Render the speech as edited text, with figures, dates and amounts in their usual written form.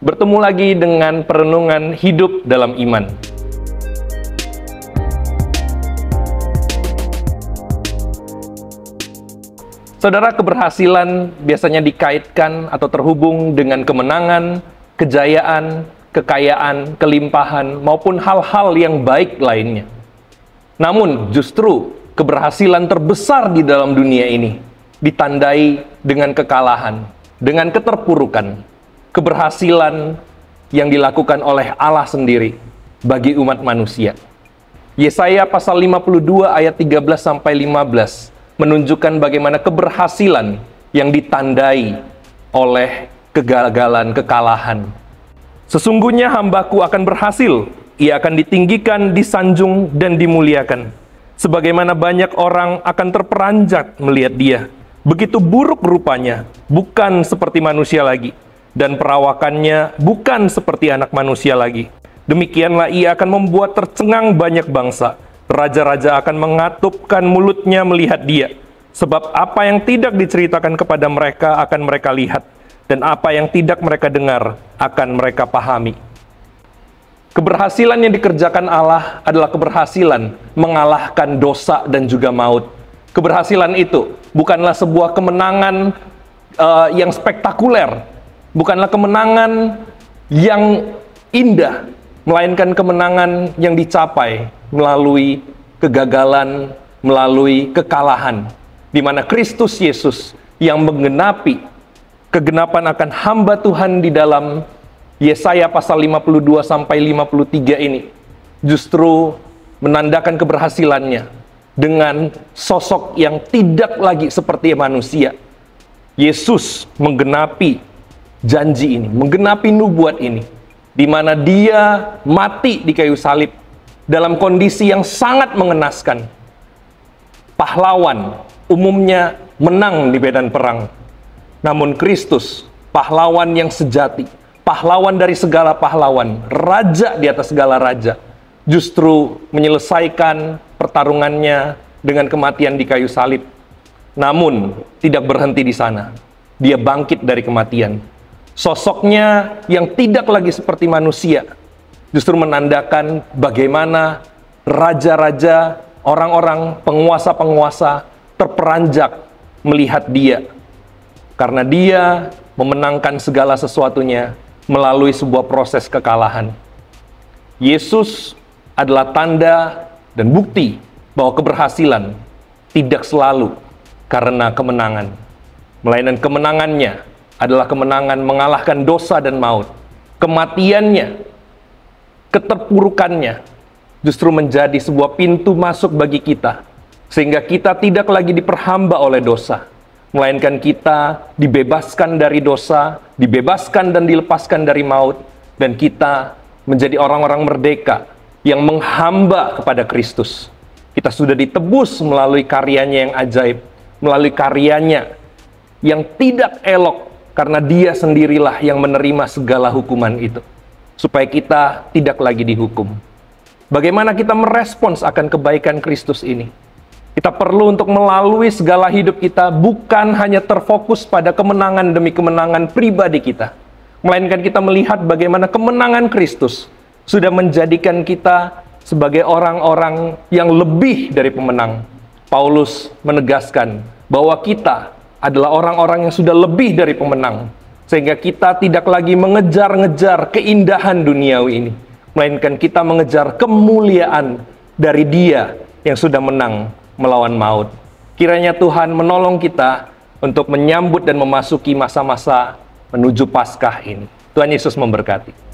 Bertemu lagi dengan perenungan hidup dalam iman. Saudara, keberhasilan biasanya dikaitkan atau terhubung dengan kemenangan, kejayaan, kekayaan, kelimpahan, maupun hal-hal yang baik lainnya. Namun, justru keberhasilan terbesar di dalam dunia ini ditandai dengan kekalahan, dengan keterpurukan. Keberhasilan yang dilakukan oleh Allah sendiri bagi umat manusia. Yesaya pasal 52 ayat 13-15 menunjukkan bagaimana keberhasilan yang ditandai oleh kegagalan, kekalahan. Sesungguhnya hambaku akan berhasil, ia akan ditinggikan, disanjung, dan dimuliakan. Sebagaimana banyak orang akan terperanjat melihat dia. Begitu buruk rupanya, bukan seperti manusia lagi. Dan perawakannya bukan seperti anak manusia lagi. Demikianlah ia akan membuat tercengang banyak bangsa. Raja-raja akan mengatupkan mulutnya melihat dia. Sebab apa yang tidak diceritakan kepada mereka akan mereka lihat. Dan apa yang tidak mereka dengar akan mereka pahami. Keberhasilan yang dikerjakan Allah adalah keberhasilan mengalahkan dosa dan juga maut. Keberhasilan itu bukanlah sebuah kemenangan yang spektakuler, bukanlah kemenangan yang indah, melainkan kemenangan yang dicapai melalui kegagalan, melalui kekalahan, di mana Kristus Yesus yang menggenapi kegenapan akan hamba Tuhan di dalam Yesaya pasal 52-53 ini justru menandakan keberhasilannya dengan sosok yang tidak lagi seperti manusia. Yesus menggenapi janji ini, menggenapi nubuat ini, di mana dia mati di kayu salib dalam kondisi yang sangat mengenaskan. Pahlawan umumnya menang di medan perang, namun Kristus, pahlawan yang sejati, pahlawan dari segala pahlawan, raja di atas segala raja, justru menyelesaikan pertarungannya dengan kematian di kayu salib. Namun, tidak berhenti di sana. Dia bangkit dari kematian. Sosoknya yang tidak lagi seperti manusia, justru menandakan bagaimana raja-raja, orang-orang, penguasa-penguasa terperanjak melihat dia. Karena dia memenangkan segala sesuatunya melalui sebuah proses kekalahan. Yesus adalah tanda dan bukti bahwa keberhasilan tidak selalu karena kemenangan, melainkan kemenangannya adalah kemenangan mengalahkan dosa dan maut. Kematiannya, keterpurukannya justru menjadi sebuah pintu masuk bagi kita, sehingga kita tidak lagi diperhamba oleh dosa, melainkan kita dibebaskan dari dosa, dibebaskan dan dilepaskan dari maut, dan kita menjadi orang-orang merdeka yang menghamba kepada Kristus. Kita sudah ditebus melalui karyanya yang ajaib, melalui karyanya yang tidak elok, karena dia sendirilah yang menerima segala hukuman itu, supaya kita tidak lagi dihukum. Bagaimana kita merespons akan kebaikan Kristus ini? Kita perlu untuk melalui segala hidup kita bukan hanya terfokus pada kemenangan demi kemenangan pribadi kita, melainkan kita melihat bagaimana kemenangan Kristus sudah menjadikan kita sebagai orang-orang yang lebih dari pemenang. Paulus menegaskan bahwa kita adalah orang-orang yang sudah lebih dari pemenang, sehingga kita tidak lagi mengejar-ngejar keindahan duniawi ini, melainkan kita mengejar kemuliaan dari Dia yang sudah menang melawan maut. Kiranya Tuhan menolong kita untuk menyambut dan memasuki masa-masa menuju Paskah ini. Tuhan Yesus memberkati.